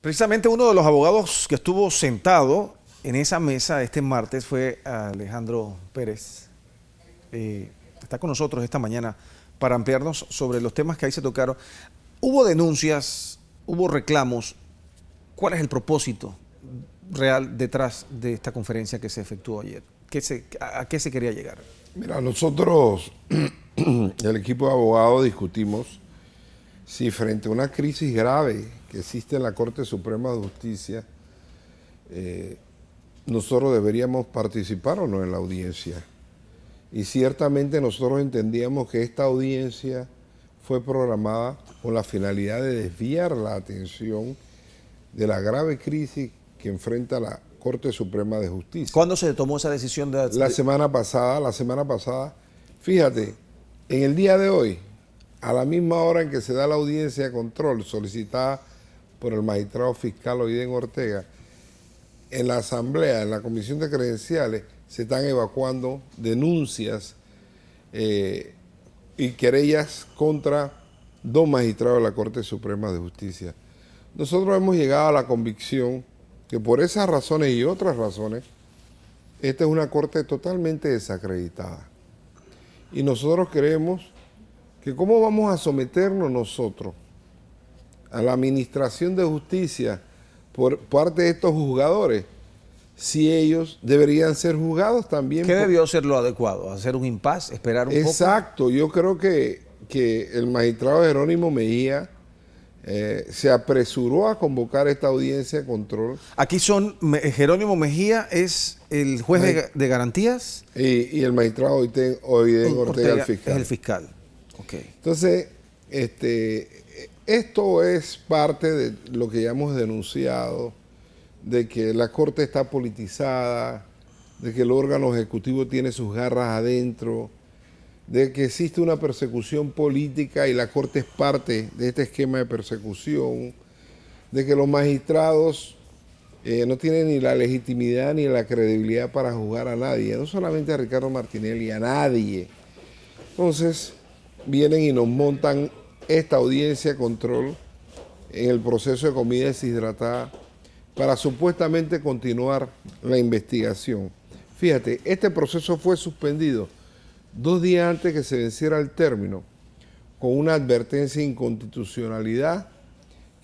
Precisamente uno de los abogados que estuvo sentado en esa mesa este martes fue Alejandro Pérez. Está con nosotros esta mañana para ampliarnos sobre los temas que ahí se tocaron. Hubo denuncias, hubo reclamos. ¿Cuál es el propósito real detrás de esta conferencia que se efectuó ayer? ¿A qué se quería llegar? Mira, nosotros, el equipo de abogados, discutimos si frente a una crisis grave que existe en la Corte Suprema de Justicia, nosotros deberíamos participar o no en la audiencia. Y ciertamente nosotros entendíamos que esta audiencia fue programada con la finalidad de desviar la atención de la grave crisis que enfrenta la Corte Suprema de Justicia. ¿Cuándo se tomó esa decisión? La semana pasada, fíjate, en el día de hoy, a la misma hora en que se da la audiencia de control solicitada por el magistrado fiscal Oiden Ortega, en la asamblea, en la comisión de credenciales, se están evacuando denuncias y querellas contra dos magistrados de la Corte Suprema de Justicia. Nosotros hemos llegado a la convicción que por esas razones y otras razones, esta es una corte totalmente desacreditada. Y nosotros creemos que cómo vamos a someternos nosotros a la administración de justicia por parte de estos juzgadores, si ellos deberían ser juzgados también. ¿Qué debió ser lo adecuado? ¿Hacer un impasse? ¿Esperar un poco? Exacto, yo creo que el magistrado Jerónimo Mejía se apresuró a convocar esta audiencia de control. Aquí Jerónimo Mejía es el juez de garantías. Y el magistrado Oiden Ortega, el fiscal. Es el fiscal. Okay. Entonces, esto es parte de lo que ya hemos denunciado, de que la Corte está politizada, de que el órgano ejecutivo tiene sus garras adentro, de que existe una persecución política y la Corte es parte de este esquema de persecución, de que los magistrados no tienen ni la legitimidad ni la credibilidad para juzgar a nadie, no solamente a Ricardo Martinelli, a nadie. Entonces, vienen y nos montan esta audiencia de control en el proceso de comida deshidratada para supuestamente continuar la investigación. Fíjate, este proceso fue suspendido 2 días antes que se venciera el término, con una advertencia de inconstitucionalidad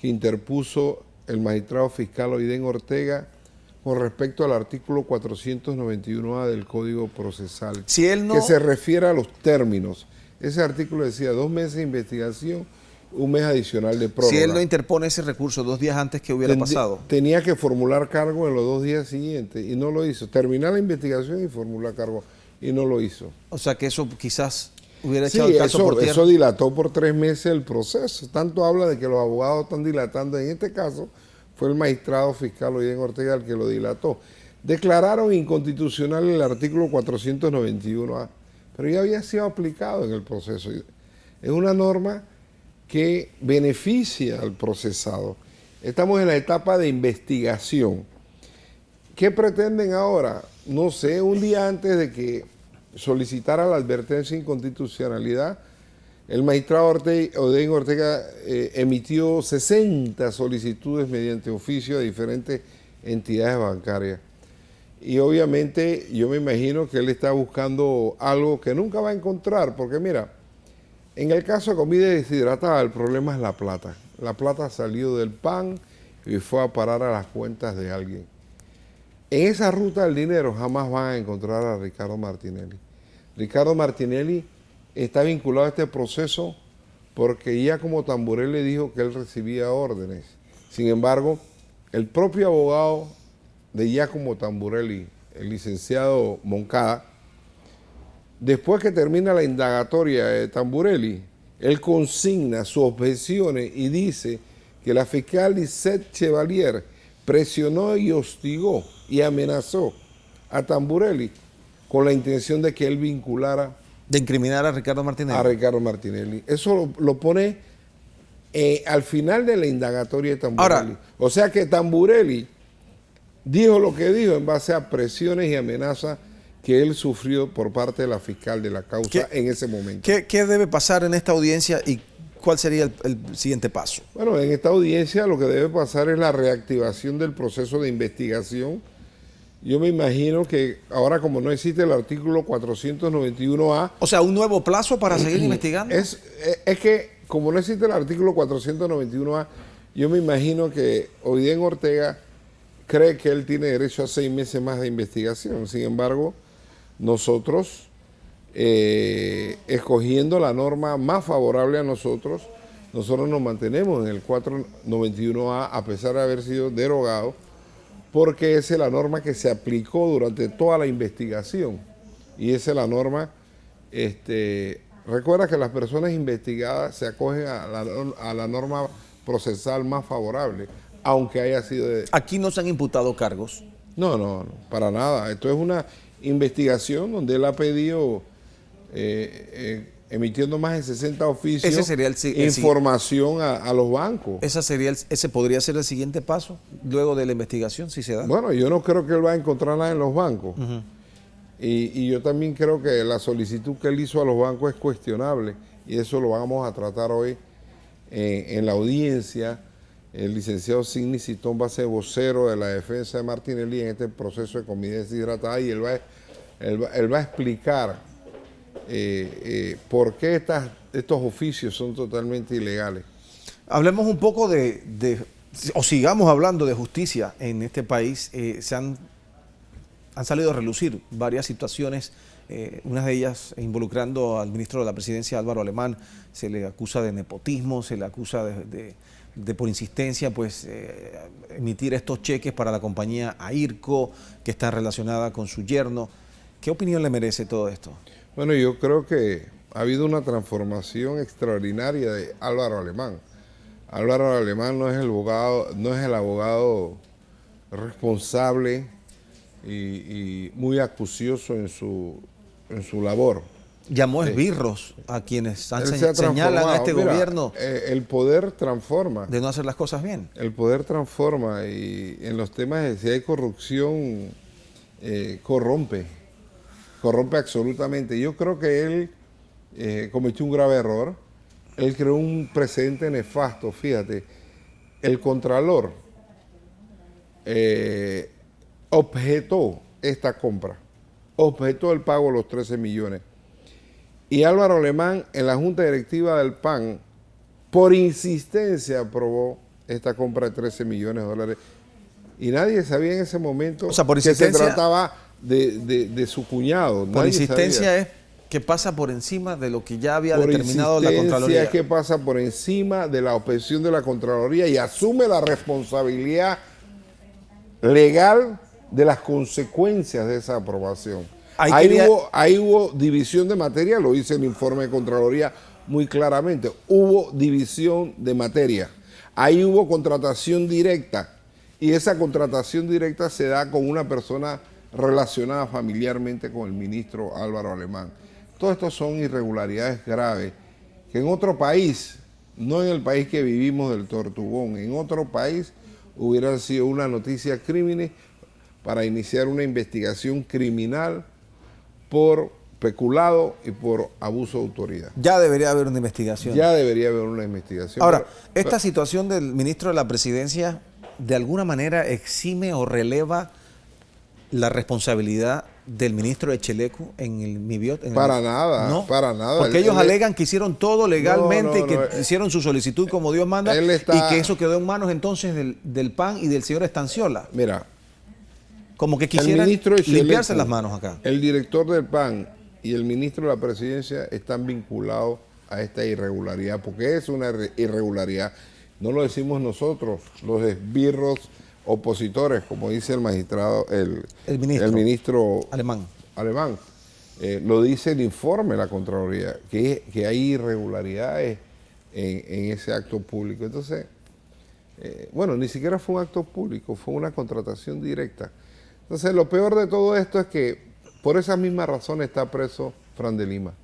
que interpuso el magistrado fiscal Oiden Ortega con respecto al artículo 491A del Código Procesal, si él no... que se refiere a los términos. Ese artículo decía 2 meses de investigación, 1 mes adicional de prórroga. Si él no interpone ese recurso 2 días antes, ¿qué hubiera pasado? Tenía que formular cargo en los 2 días siguientes y no lo hizo. Terminar la investigación y formular cargo y no lo hizo. O sea que eso quizás hubiera echado el caso por tierra. Eso dilató por 3 meses el proceso. Tanto habla de que los abogados están dilatando. En este caso fue el magistrado fiscal Oiden Ortega el que lo dilató. Declararon inconstitucional el artículo 491A, pero ya había sido aplicado en el proceso. Es una norma que beneficia al procesado. Estamos en la etapa de investigación. ¿Qué pretenden ahora? No sé, un día antes de que solicitara la advertencia de inconstitucionalidad, el magistrado Oiden Ortega emitió 60 solicitudes mediante oficio de diferentes entidades bancarias. Y obviamente yo me imagino que él está buscando algo que nunca va a encontrar, porque mira, en el caso de comida deshidratada el problema es la plata. La plata salió del PAN y fue a parar a las cuentas de alguien. En esa ruta del dinero jamás van a encontrar a Ricardo Martinelli. Ricardo Martinelli está vinculado a este proceso porque Giacomo Tamburelli dijo que él recibía órdenes. Sin embargo, el propio abogado de Giacomo Tamburelli, el licenciado Moncada, después que termina la indagatoria de Tamburelli, él consigna sus objeciones y dice que la fiscal Lisette Chevalier presionó y hostigó y amenazó a Tamburelli con la intención de que él vinculara... De incriminar a Ricardo Martinelli. A Ricardo Martinelli. Eso lo pone al final de la indagatoria de Tamburelli. Ahora, o sea que Tamburelli dijo lo que dijo en base a presiones y amenazas que él sufrió por parte de la fiscal de la causa en ese momento. ¿Qué debe pasar en esta audiencia y ¿cuál sería el siguiente paso? Bueno, en esta audiencia lo que debe pasar es la reactivación del proceso de investigación. Yo me imagino que ahora, como no existe el artículo 491A... O sea, un nuevo plazo para seguir investigando. Es que, como no existe el artículo 491A, yo me imagino que Oiden Ortega cree que él tiene derecho a 6 meses más de investigación. Sin embargo, nosotros, escogiendo la norma más favorable a nosotros nos mantenemos en el 491A a pesar de haber sido derogado, porque esa es la norma que se aplicó durante toda la investigación. Y esa es la norma, recuerda que las personas investigadas se acogen a la norma procesal más favorable, aunque haya sido... Aquí no se han imputado cargos. No, para nada. Esto es una investigación donde él ha pedido, emitiendo más de 60 oficios, Ese sería información a los bancos. Ese podría ser el siguiente paso, luego de la investigación, si se da. Bueno, yo no creo que él va a encontrar nada en los bancos. Y yo también creo que la solicitud que él hizo a los bancos es cuestionable, y eso lo vamos a tratar hoy en la audiencia. El licenciado Sidney Citón va a ser vocero de la defensa de Martinelli en este proceso de comida deshidratada, y él va a explicar por qué estos oficios son totalmente ilegales. Hablemos un poco o sigamos hablando de justicia en este país. Han salido a relucir varias situaciones, unas de ellas involucrando al ministro de la Presidencia, Álvaro Alemán. Se le acusa de nepotismo, se le acusa de por insistencia, pues, emitir estos cheques para la compañía AIRCO, que está relacionada con su yerno. ¿Qué opinión le merece todo esto? Bueno, yo creo que ha habido una transformación extraordinaria de Álvaro Alemán. Álvaro Alemán no es el abogado responsable y muy acucioso en su labor. Llamó esbirros a quienes señalan a este gobierno. El poder transforma. De no hacer las cosas bien. El poder transforma, y en los temas de si hay corrupción, corrompe absolutamente. Yo creo que él cometió un grave error. Él creó un precedente nefasto. Fíjate, el Contralor objetó esta compra, objetó el pago de los 13 millones. Y Álvaro Alemán, en la Junta Directiva del PAN, por insistencia aprobó esta compra de 13 millones de dólares. Y nadie sabía en ese momento, o sea, por que se trataba de su cuñado. Por insistencia es que pasa por encima de lo que ya había determinado la Contraloría. Es que pasa por encima de la objeción de la Contraloría y asume la responsabilidad legal de las consecuencias de esa aprobación. Ahí hubo división de materia, lo dice el informe de Contraloría muy claramente. Hubo división de materia. Ahí hubo contratación directa, y esa contratación directa se da con una persona relacionada familiarmente con el ministro Álvaro Alemán. Todo esto son irregularidades graves que en otro país, no en el país que vivimos del Tortugón, en otro país hubieran sido una noticia crímenes para iniciar una investigación criminal por peculado y por abuso de autoridad. Ya debería haber una investigación. Ya debería haber una investigación. Ahora, esta situación del ministro de la Presidencia de alguna manera exime o releva la responsabilidad del ministro Echelecu en el MIBIOT. Para nada. Porque ellos alegan que hicieron todo legalmente y que hicieron su solicitud como Dios manda, y que eso quedó en manos entonces del PAN y del señor Estanciola. Mira, como que quisieran limpiarse las manos acá. El director del PAN y el ministro de la Presidencia están vinculados a esta irregularidad, porque es una irregularidad. No lo decimos nosotros, los esbirros opositores, como dice el magistrado, el ministro Alemán. Lo dice el informe de la Contraloría, que hay irregularidades en ese acto público. Entonces, bueno, ni siquiera fue un acto público, fue una contratación directa. Entonces, lo peor de todo esto es que por esas mismas razones está preso Fran de Lima,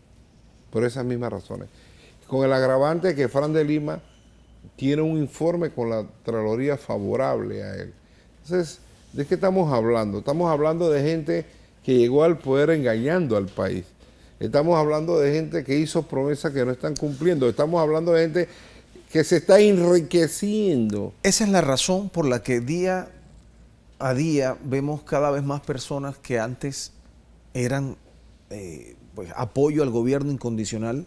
por esas mismas razones. Con el agravante que Fran de Lima tiene un informe con la Contraloría favorable a él. Entonces, ¿de qué estamos hablando? Estamos hablando de gente que llegó al poder engañando al país. Estamos hablando de gente que hizo promesas que no están cumpliendo. Estamos hablando de gente que se está enriqueciendo. Esa es la razón por la que día a día vemos cada vez más personas que antes eran pues, apoyo al gobierno incondicional,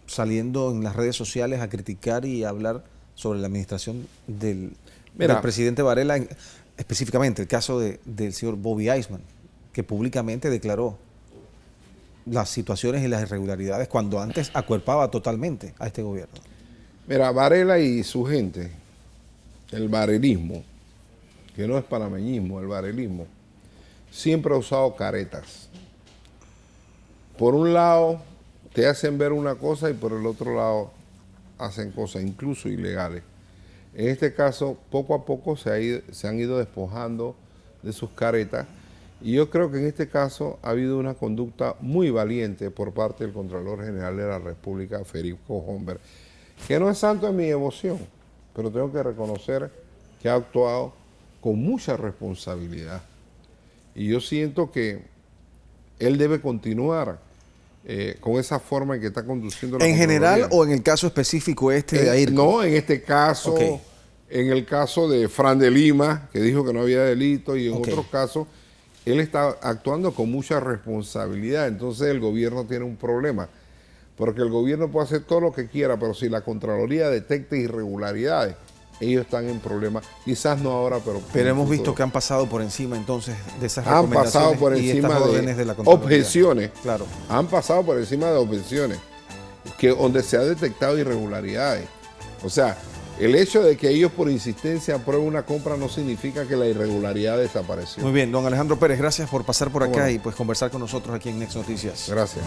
saliendo en las redes sociales a criticar y a hablar sobre la administración del presidente Varela, específicamente el caso del señor Bobby Eisman, que públicamente declaró las situaciones y las irregularidades cuando antes acuerpaba totalmente a este gobierno. Mira, Varela y su gente, el varelismo, que no es panameñismo, el varelismo, siempre ha usado caretas. Por un lado te hacen ver una cosa y por el otro lado hacen cosas incluso ilegales. En este caso, poco a poco se han ido despojando de sus caretas y yo creo que en este caso ha habido una conducta muy valiente por parte del Contralor General de la República, Federico Homberg, que no es santo en mi devoción, pero tengo que reconocer que ha actuado con mucha responsabilidad. Y yo siento que él debe continuar con esa forma en que está conduciendo la Contraloría. ¿En general o en el caso específico de Airco? No, en este caso, en el caso de Fran de Lima, que dijo que no había delito, y en otros casos, él está actuando con mucha responsabilidad. Entonces el gobierno tiene un problema, porque el gobierno puede hacer todo lo que quiera, pero si la Contraloría detecta irregularidades, ellos están en problemas, quizás no ahora, pero hemos visto que han pasado por encima entonces de esas recomendaciones. Han pasado por encima de la objeciones. Claro. Han pasado por encima de objeciones, donde se ha detectado irregularidades. O sea, el hecho de que ellos por insistencia aprueben una compra no significa que la irregularidad desapareció. Muy bien, don Alejandro Pérez, gracias por pasar por acá y pues conversar con nosotros aquí en Next Noticias. Gracias.